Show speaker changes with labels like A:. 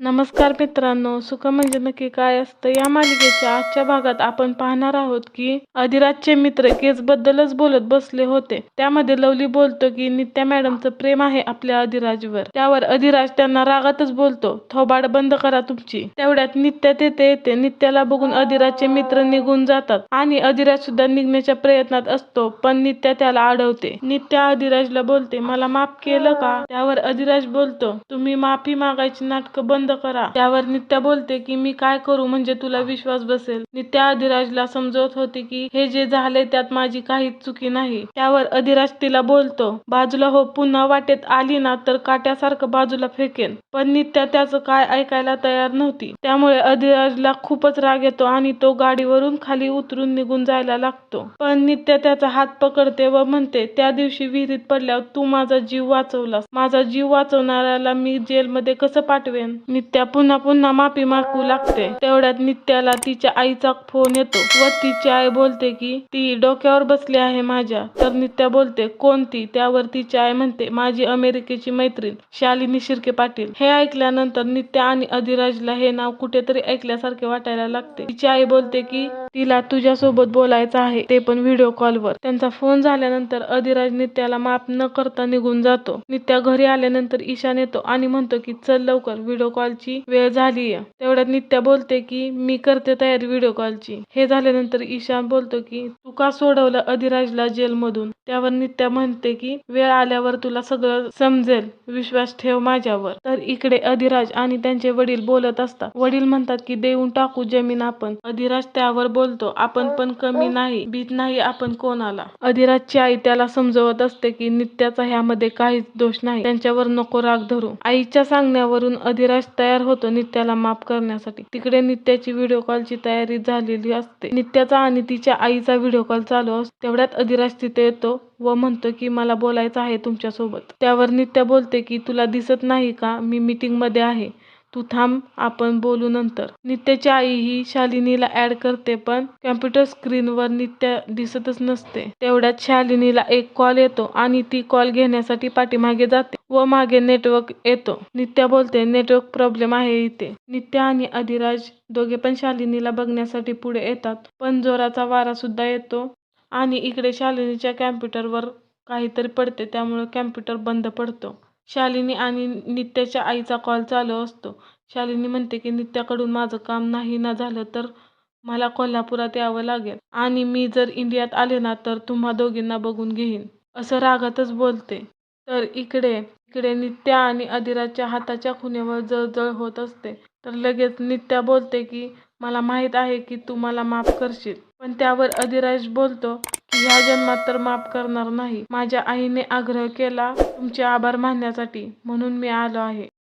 A: नमस्कार मित्रांनो, सुख म्हणजे नक्की काय असतं या मालिकेच्या आजच्या भागात आपण पाहणार आहोत की अधिराजचे मित्र केसबद्दलच बोलत बसले होते. त्यामध्ये लवली बोलतो की नित्या मॅडमचं प्रेम आहे आपल्या अधिराजवर. त्यावर अधिराज त्यांना रागातच बोलतो, थोबाड बंद करा तुमची. तेवढ्यात नित्या तेथे येते. नित्याला बघून अधिराजचे मित्र निघून जातात आणि अधिराज सुद्धा निघण्याच्या प्रयत्नात असतो, पण नित्या त्याला अडवते. नित्या अधिराजला बोलते, मला माफ केलं का? त्यावर अधिराज बोलतो, तुम्ही माफी मागायची नाटकं बंद करा. त्यावर नित्या बोलते की मी काय करू म्हणजे तुला विश्वास बसेल. नित्या अधिराजला समजवत होती की हे जे झाले त्यात माझी काहीच चुकी नाही. त्यावर अधिराज तिला बोलतो, बाजूला हो, पुन्हा वाटेत आली ना तर काट्यासारखं बाजूला फेकेन. पण नित्या त्याचं काय ऐकायला तयार नव्हती. त्यामुळे अधिराजला खूपच राग येतो आणि तो गाडीवरून खाली उतरून निघून जायला लागतो. पण नित्या त्याचा हात पकडते व म्हणते, त्या दिवशी विहिरीत पडल्यावर तू माझा जीव वाचवलास. माझा जीव वाचवणाऱ्याला मी जेलमध्ये कसं पाठवेन? नित्या पुन्हा पुन्हा माफी मागू लागते. तेवढ्यात नित्याला तिच्या आईचा फोन येतो व तिची आई बोलते की ती डोक्यावर बसली आहे माझ्या. तर नित्या बोलते, कोणती? त्यावर तिची आई म्हणते, माझी अमेरिकेची मैत्रीण शालिनी शिर्के पाटील. हे ऐकल्यानंतर नित्या आणि अधिराजला हे नाव कुठेतरी ऐकल्यासारखे वाटायला लागते. तिची आई बोलते की तिला तुझ्यासोबत बोलायचं आहे, ते पण व्हिडिओ कॉलवर. त्यांचा फोन झाल्यानंतर अधिराज नित्याला माफ न करता निघून जातो. नित्या घरी आल्यानंतर ईशान येतो आणि म्हणतो की चल लवकर, व्हिडिओ कॉलची वेळ झालीय. तेवढ्यात नित्या बोलते की मी करते तयारी व्हिडिओ कॉलची. हे झाल्यानंतर ईशान बोलतो की तू का सोडवलं अधिराजला जेलमधून? त्यावर नित्या म्हणते की वेळ आल्यावर तुला सगळं समजेल, विश्वास ठेव माझ्यावर. तर इकडे अधिराज आणि त्यांचे वडील बोलत असतात. वडील म्हणतात की देऊन टाकू जमीन आपण. अधिराज त्यावर बोलतो, आपण पण कमी नाही, भीत नाही आपण कोणाला. अधिराजची आई त्याला समजवत असते की नित्याचा ह्यामध्ये काहीच दोष नाही, त्यांच्यावर नको राग धरू. आईच्या सांगण्यावरून अधिराज तयार होतो नित्याला माफ करण्यासाठी. तिकडे नित्याची व्हिडिओ कॉलची तयारी झालेली असते. नित्याचा आणि तिच्या आईचा व्हिडिओ कॉल चालू असतो. तेवढ्यात अधिराज तिथे येतो व म्हणतो की मला बोलायचं आहे तुमच्यासोबत. त्यावर नित्या बोलते की तुला दिसत नाही का मी मीटिंग मध्ये आहे, तू थांब, आपण बोलू नंतर. नित्याची आई ही शालिनीला ऍड करते पण कॉम्प्युटर स्क्रीनवर नित्या दिसतच नसते. तेवढ्यात शालिनीला एक कॉल येतो आणि ती कॉल घेण्यासाठी पाठीमागे जाते व मागे नेटवर्क येतो. नित्या बोलते, नेटवर्क प्रॉब्लेम आहे इथे. नित्या आणि अधिराज दोघे पण शालिनीला बघण्यासाठी पुढे येतात, पण जोराचा वारा सुद्धा येतो आणि इकडे शालिनीच्या कॉम्प्युटरवर काहीतरी पडते, त्यामुळे कॉम्प्युटर बंद पडतो. शालिनी आणि नित्याच्या आईचा कॉल चालू असतो. शालिनी म्हणते की नित्याकडून माझं काम नाही ना झालं तर मला कोल्हापुरात यावं लागेल आणि मी जर इंडियात आले ना तर तुम्हा दोघींना बघून घेईन, असं रागातच बोलते. तर इकडे नित्या आणि अधिराजच्या हाताच्या खुणेवर जळजळ होत असते. तर लगेच नित्या बोलते की मला माहित आहे की तू मला माफ करशील. पण त्यावर अधिराज बोलतो की ह्या जन्मात तर माफ करणार नाही. माझ्या आईने आग्रह केला तुमचे आभार मानण्यासाठी, म्हणून मी आलो आहे.